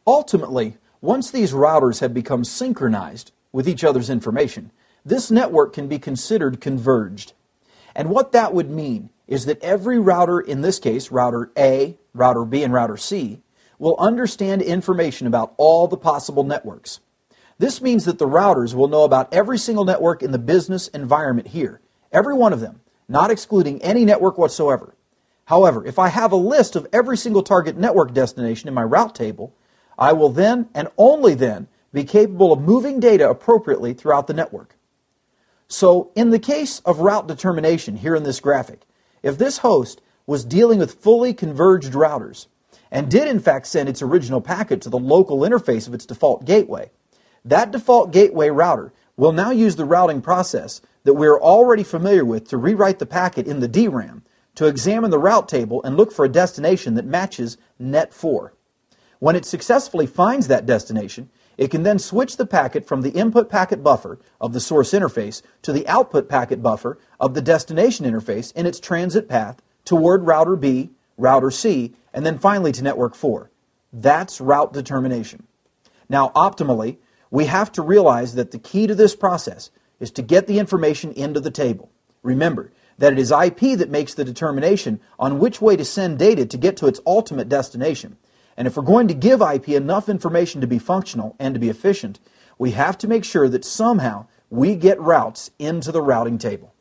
Ultimately, once these routers have become synchronized with each other's information, this network can be considered converged. And what that would mean is that every router, in this case, router A, router B, and router C, will understand information about all the possible networks. This means that the routers will know about every single network in the business environment here, every one of them, not excluding any network whatsoever. However, if I have a list of every single target network destination in my route table, I will then, and only then, be capable of moving data appropriately throughout the network. So, in the case of route determination here in this graphic, if this host was dealing with fully converged routers, and did in fact send its original packet to the local interface of its default gateway, that default gateway router will now use the routing process that we are already familiar with to rewrite the packet in the DRAM to examine the route table and look for a destination that matches net4. When it successfully finds that destination, it can then switch the packet from the input packet buffer of the source interface to the output packet buffer of the destination interface in its transit path toward router B, router C, and then finally to network 4. That's route determination. Now, optimally, we have to realize that the key to this process is to get the information into the table. Remember that it is IP that makes the determination on which way to send data to get to its ultimate destination. And if we're going to give IP enough information to be functional and to be efficient, we have to make sure that somehow we get routes into the routing table.